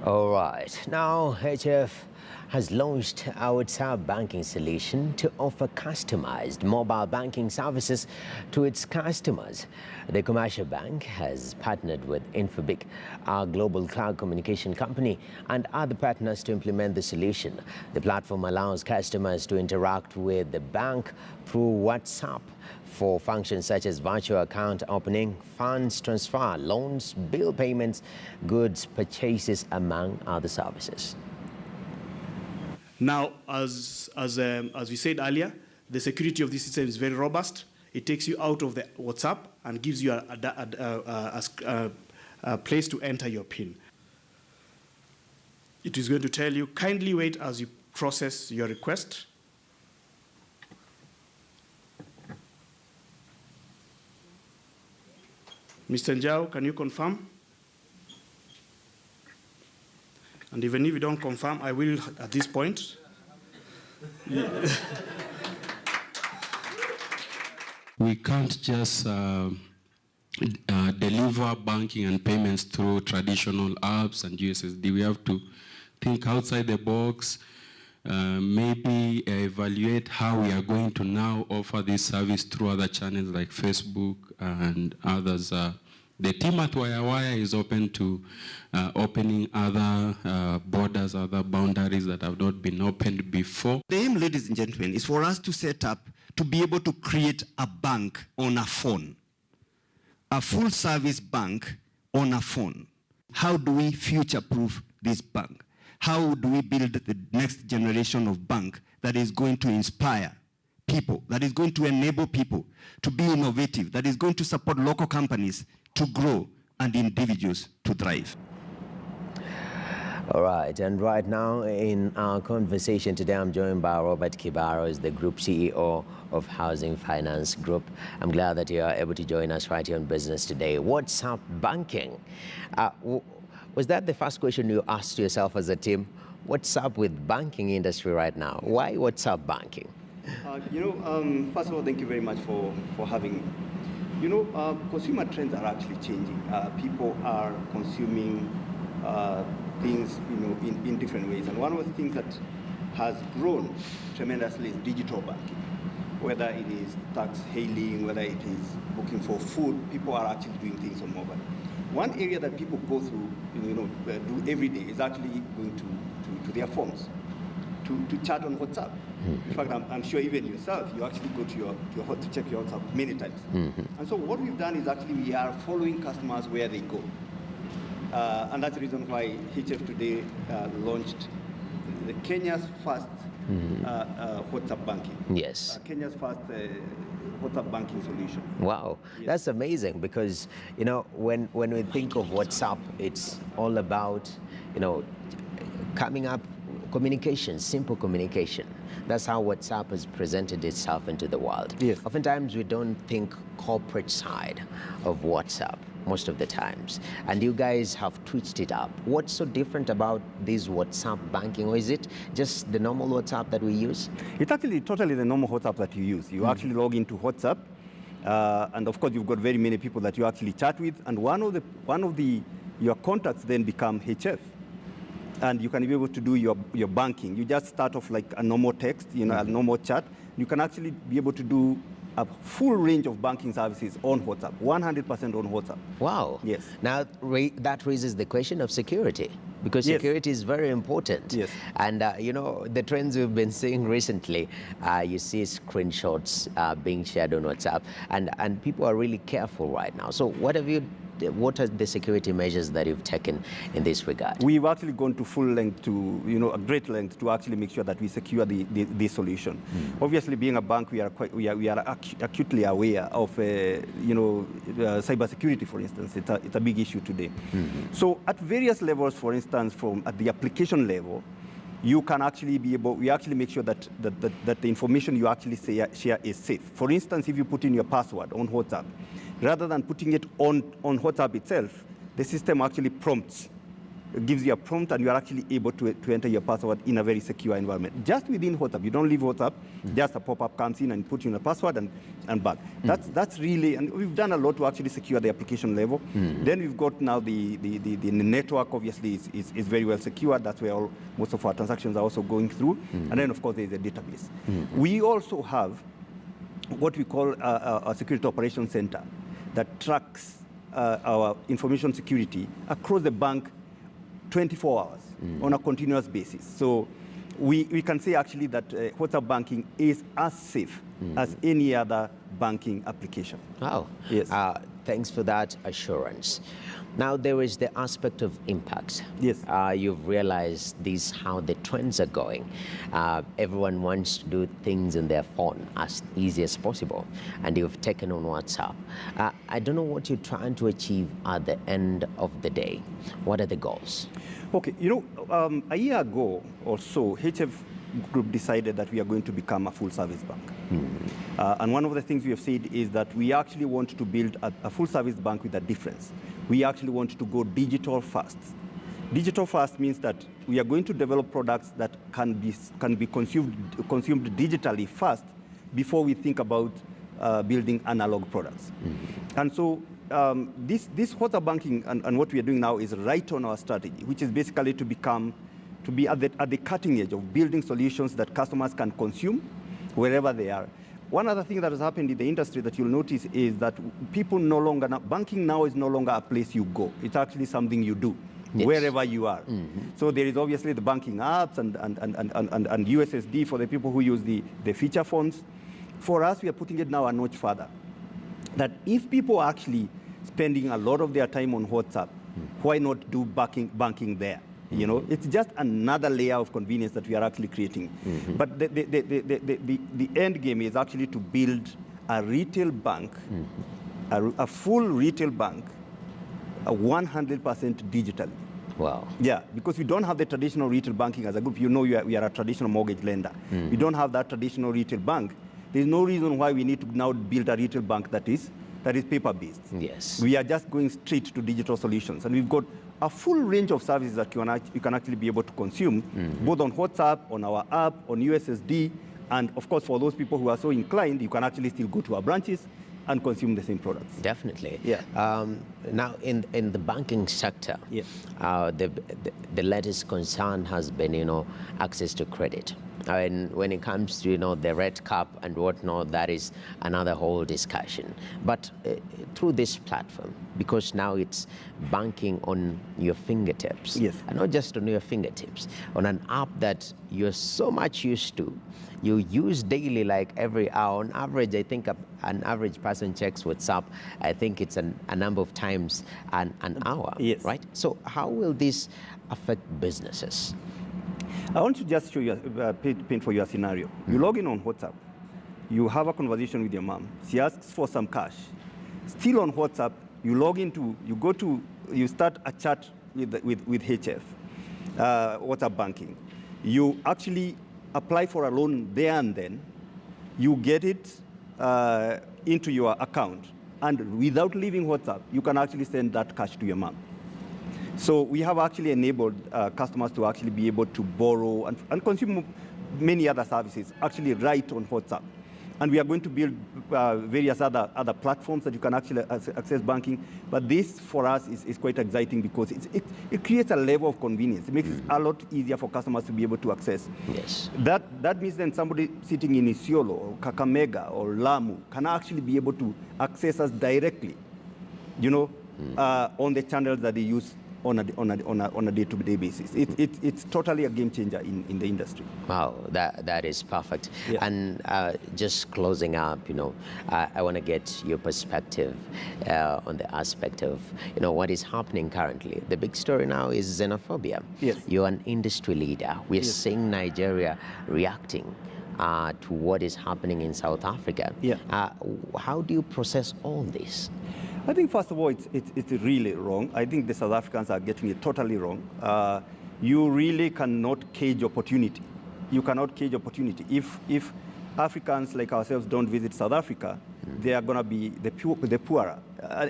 All right. Now, HF has launched our WhatsApp banking solution to offer customized mobile banking services to its customers. The commercial bank has partnered with Infobic, our global cloud communication company, and other partners to implement the solution. The platform allows customers to interact with the bank through WhatsApp for functions such as virtual account opening, funds transfer, loans, bill payments, goods purchases, among other services. Now, as we said earlier, the security of this system is very robust. It takes you out of the WhatsApp and gives you a place to enter your PIN. It is going to tell you, kindly wait as you process your request. Mr. Njau, can you confirm? And even if you don't confirm, I will at this point. We can't just deliver banking and payments through traditional apps and USSD. We have to think outside the box, maybe evaluate how we are going to now offer this service through other channels like Facebook and others. The team at WayaWaya is open to opening other borders, other boundaries that have not been opened before. The aim, ladies and gentlemen, is for us to set up, to be able to create a bank on a phone, a full-service bank on a phone. How do we future-proof this bank? How do we build the next generation of bank that is going to inspire people, that is going to enable people to be innovative, that is going to support local companies to grow and individuals to thrive? All right, and right now in our conversation today, I'm joined by Robert Kibaro, is the Group CEO of Housing Finance Group. I'm glad that you are able to join us right here on Business Today. WhatsApp banking. Was that the first question you asked yourself as a team? What's up with banking industry right now? Why WhatsApp banking? First of all, thank you very much for having me. Consumer trends are actually changing. People are consuming things, in different ways. And one of the things that has grown tremendously is digital banking. Whether it is tax hailing, whether it is booking for food, people are actually doing things on mobile. One area that people go through, do every day is actually going to their phones, to chat on WhatsApp. In fact, I'm sure even yourself, you actually go to to check your WhatsApp many times. And so what we've done is actually we are following customers where they go. And that's the reason why HF today launched Kenya's first WhatsApp banking. Yes. Kenya's first WhatsApp banking solution. Wow, yes. That's amazing because, when we think of WhatsApp, it's all about, coming up communication, simple communication. That's how WhatsApp has presented itself into the world. Yes. Oftentimes we don't think corporate side of WhatsApp most of the times. And you guys have twitched it up. What's so different about this WhatsApp banking? Or is it just the normal WhatsApp that we use? It's actually totally the normal WhatsApp that you use. You actually log into WhatsApp. And of course, you've got very many people that you actually chat with. And one of your contacts then become HF. And you can be able to do your banking. You just start off like a normal text, a normal chat. You can actually be able to do a full range of banking services on WhatsApp, 100% on WhatsApp. Wow. Yes. Now, that raises the question of security, because security is very important. Yes. And, the trends we've been seeing recently, you see screenshots being shared on WhatsApp, and people are really careful right now. So what are the security measures that you've taken in this regard? We've actually gone to full length, a great length to actually make sure that we secure the solution. Obviously, being a bank, we are acutely aware of, cybersecurity, for instance. It's a big issue today. So at various levels, for instance, at the application level, you can actually we actually make sure that the information you actually share is safe. For instance, if you put in your password on WhatsApp, rather than putting it on WhatsApp itself, the system actually prompts gives you a prompt, and you are actually able to enter your password in a very secure environment. Just within WhatsApp, you don't leave WhatsApp, just a pop-up comes in and puts you in a password and back. That's really, and we've done a lot to actually secure the application level. Then we've got now the network, obviously, is very well secured. That's where most of our transactions are also going through. And then, of course, there's a database. We also have what we call a security operations center that tracks our information security across the bank 24 hours on a continuous basis. So we can say actually that WhatsApp banking is as safe as any other banking application. Wow. Yes. Thanks for that assurance. Now, there is the aspect of impact. Yes. You've realized how the trends are going. Everyone wants to do things on their phone as easy as possible, and you've taken on WhatsApp. I don't know what you're trying to achieve at the end of the day. What are the goals? Okay, a year ago or so, HF Group decided that we are going to become a full-service bank. And one of the things we have said is that we actually want to build a full-service bank with a difference. We actually want to go digital first. Digital first means that we are going to develop products that can be consumed digitally first before we think about building analog products. And so this WhatsApp banking and what we are doing now is right on our strategy, which is basically to be at the cutting edge of building solutions that customers can consume wherever they are. One other thing that has happened in the industry that you'll notice is that banking now is no longer a place you go. It's actually something you do. Yes. Wherever you are. So there is obviously the banking apps and USSD for the people who use the feature phones. For us, we are putting it now a notch further. That if people are actually spending a lot of their time on WhatsApp, why not do banking there? It's just another layer of convenience that we are actually creating. But the end game is actually to build a retail bank, a full retail bank, 100% digitally. Wow. Yeah, because we don't have the traditional retail banking as a group. We are a traditional mortgage lender. We don't have that traditional retail bank. There's no reason why we need to now build a retail bank that is paper-based. Yes. We are just going straight to digital solutions. And we've got a full range of services that you can actually be able to consume, both on WhatsApp, on our app, on USSD, and of course, for those people who are so inclined, you can actually still go to our branches and consume the same products. Definitely. Yeah. Now, in the banking sector, yeah. The latest concern has been, access to credit. And when it comes to, the red cap and whatnot, that is another whole discussion. But through this platform, because now it's banking on your fingertips, yes. and not just on your fingertips, on an app that you're so much used to, you use daily, like every hour. On average, I think an average person checks WhatsApp, I think it's a number of times an hour, yes. right? So how will this affect businesses? I want to just show you, paint for you a scenario. You log in on WhatsApp. You have a conversation with your mom. She asks for some cash. Still on WhatsApp, you start a chat with HF, WhatsApp banking. You actually apply for a loan there and then. You get it into your account. And without leaving WhatsApp, you can actually send that cash to your mom. So we have actually enabled customers to actually be able to borrow and consume many other services actually right on WhatsApp. And we are going to build various other platforms that you can actually access banking. But this, for us, is quite exciting because it creates a level of convenience. It makes it a lot easier for customers to be able to access. Yes. That means then somebody sitting in Isiolo or Kakamega or Lamu can actually be able to access us directly, on the channels that they use on a day-to-day basis. It's totally a game changer in the industry. Wow, that is perfect. Yeah. And just closing up, I want to get your perspective on the aspect of, what is happening currently. The big story now is xenophobia. Yes. You're an industry leader. We're Yes. seeing Nigeria reacting to what is happening in South Africa. Yeah. How do you process all this? I think, first of all, it's really wrong. I think the South Africans are getting it totally wrong. You really cannot cage opportunity. You cannot cage opportunity. If Africans like ourselves don't visit South Africa, they are going to be the poorer.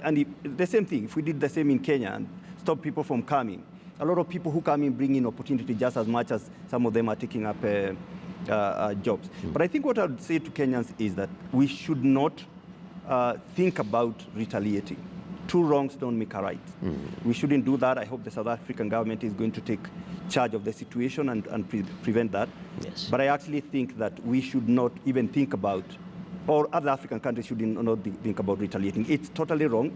And the same thing, if we did the same in Kenya and stop people from coming, a lot of people who come in bring in opportunity just as much as some of them are taking up jobs. But I think what I would say to Kenyans is that we should not think about retaliating. Two wrongs don't make a right. We shouldn't do that. I hope the South African government is going to take charge of the situation and prevent that. Yes. But I actually think that we should not even think about, or other African countries should not think about retaliating. It's totally wrong.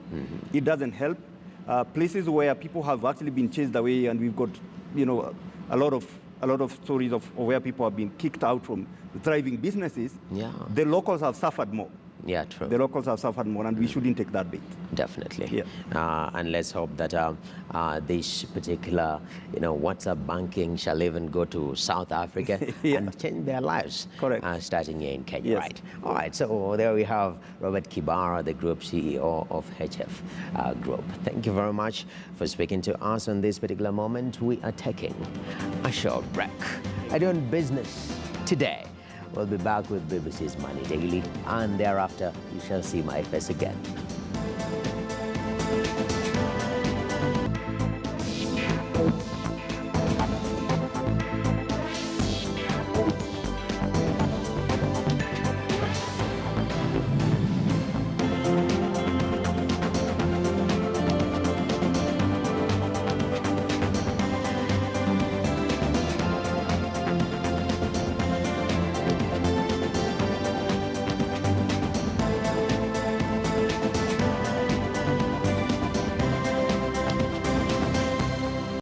It doesn't help. Places where people have actually been chased away, and we've got, a lot of stories of where people have been kicked out from thriving businesses. Yeah. The locals have suffered more. Yeah, true. The locals have suffered more, and we shouldn't take that bait. Definitely. Yeah. And let's hope that this particular, WhatsApp banking shall even go to South Africa Yeah. and change their lives. Correct. Starting here in Kenya, Yes. right? All right, so there we have Robert Kibara, the Group CEO of HF Group. Thank you very much for speaking to us on this particular moment. We are taking a short break. I do business today. We'll be back with BBC's Money Daily, and thereafter you shall see my face again.